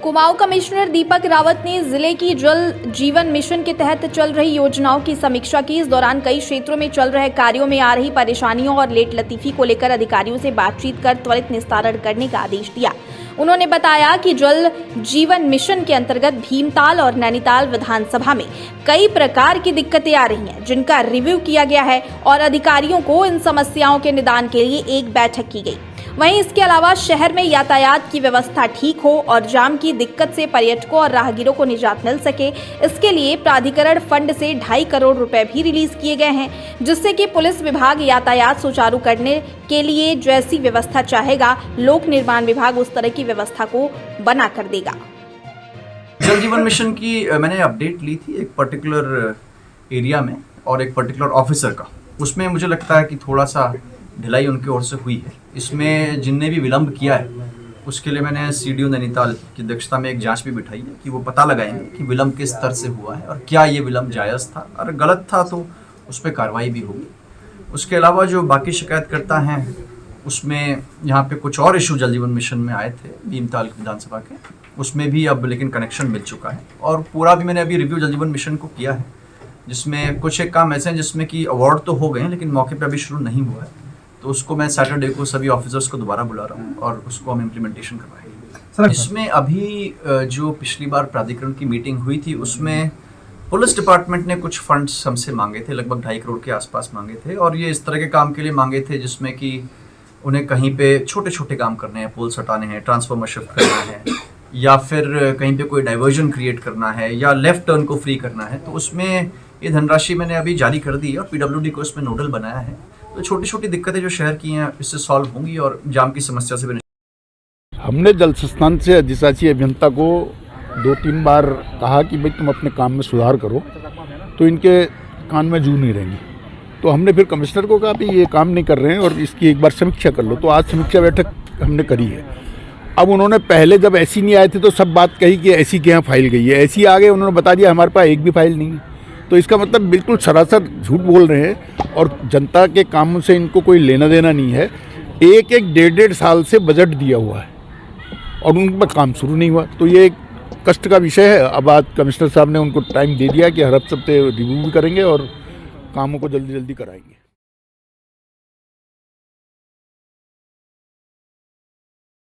Kumaon commissioner Deepak Rawat ने जिले की जल जीवन मिशन के तहत चल रही योजनाओं की समीक्षा की। इस दौरान कई क्षेत्रों में चल रहे कार्यों में आ रही परेशानियों और लेट लतीफी को लेकर अधिकारियों से बातचीत कर त्वरित निस्तारण करने का आदेश दिया। उन्होंने बताया कि जल जीवन मिशन के अंतर्गत भीमताल और नैनीताल विधानसभा में कई प्रकार की दिक्कतें आ रही हैं, जिनका रिव्यू किया गया है और अधिकारियों को इन समस्याओं के निदान के लिए एक बैठक की गई। वहीं इसके अलावा शहर में यातायात की व्यवस्था ठीक हो और जाम की दिक्कत से पर्यटकों और राहगीरों को निजात मिल सके, इसके लिए प्राधिकरण फंड से 2.5 करोड़ रुपए भी रिलीज किए गए हैं, जिससे कि पुलिस विभाग यातायात सुचारू करने के लिए जैसी व्यवस्था चाहेगा, लोक निर्माण विभाग उस तरह की व्यवस्था को बना कर देगा। जल जीवन मिशन की मैंने अपडेट ली थी एक पर्टिकुलर एरिया में और एक पर्टिकुलर ऑफिसर का। उसमें मुझे लगता है कि थोड़ा सा ढिलाई उनकी ओर से हुई है। इसमें जिनने भी विलंब किया है उसके लिए मैंने सीडीओ नैनीताल की अध्यक्षता में एक जांच भी बिठाई है कि वो पता लगाएंगे कि विलंब किस स्तर से हुआ है और क्या ये विलंब जायज़ था, और गलत था तो उस पर कार्रवाई भी होगी। उसके अलावा जो बाकी शिकायतकर्ता हैं उसमें यहाँ पे कुछ और इशू जल जीवन मिशन में आए थे भीमताल विधानसभा के, उसमें भी अब लेकिन कनेक्शन मिल चुका है और पूरा भी मैंने अभी रिव्यू जल जीवन मिशन को किया है, जिसमें कुछ एक काम ऐसे हैं जिसमें कि अवार्ड तो हो गए हैं लेकिन मौके पे अभी शुरू नहीं हुआ है। तो उसको मैं सैटरडे को सभी ऑफिसर्स को दोबारा बुला रहा हूँ और उसको हम इम्प्लीमेंटेशन करवाएंगे। इसमें अभी जो पिछली बार प्राधिकरण की मीटिंग हुई थी उसमें पुलिस डिपार्टमेंट ने कुछ फंड्स हमसे मांगे थे, लगभग 2.5 करोड़ के आसपास मांगे थे, और ये इस तरह के काम के लिए मांगे थे जिसमें कि उन्हें कहीं पे छोटे छोटे काम करने हैं, पोल्स हटाने हैं, ट्रांसफार्मर शिफ्ट करना है, या फिर कहीं पे कोई डाइवर्जन क्रिएट करना है, या लेफ्ट टर्न को फ्री करना है। तो उसमें ये धनराशि मैंने अभी जारी कर दी है और पीडब्ल्यूडी को इसमें नोडल बनाया है। तो छोटी छोटी दिक्कतें जो शहर की हैं इससे सॉल्व होंगी और जाम की समस्या से भी। हमने जल संस्थान से अधिशासी अभियंता को 2-3 बार कहा कि भाई तुम अपने काम में सुधार करो, तो इनके कान में जू नहीं रहेंगी। तो हमने फिर कमिश्नर को कहा भी ये काम नहीं कर रहे हैं और इसकी एक बार समीक्षा कर लो। तो आज समीक्षा बैठक हमने करी है। अब उन्होंने पहले जब ऐसी नहीं आए थे तो सब बात कही कि ऐसी के यहाँ फाइल गई है, ऐसी आ गए, उन्होंने बता दिया हमारे पास एक भी फाइल नहीं है। तो इसका मतलब बिल्कुल सरासर झूठ बोल रहे हैं और जनता के कामों से इनको कोई लेना देना नहीं है। एक 1.5 साल से बजट दिया हुआ है और उन पर काम शुरू नहीं हुआ, तो ये एक कष्ट का विषय है। अब आज कमिश्नर साहब ने उनको टाइम दे दिया कि हर हफ्ते रिव्यू भी करेंगे और कामों को जल्दी जल्दी कराएंगे।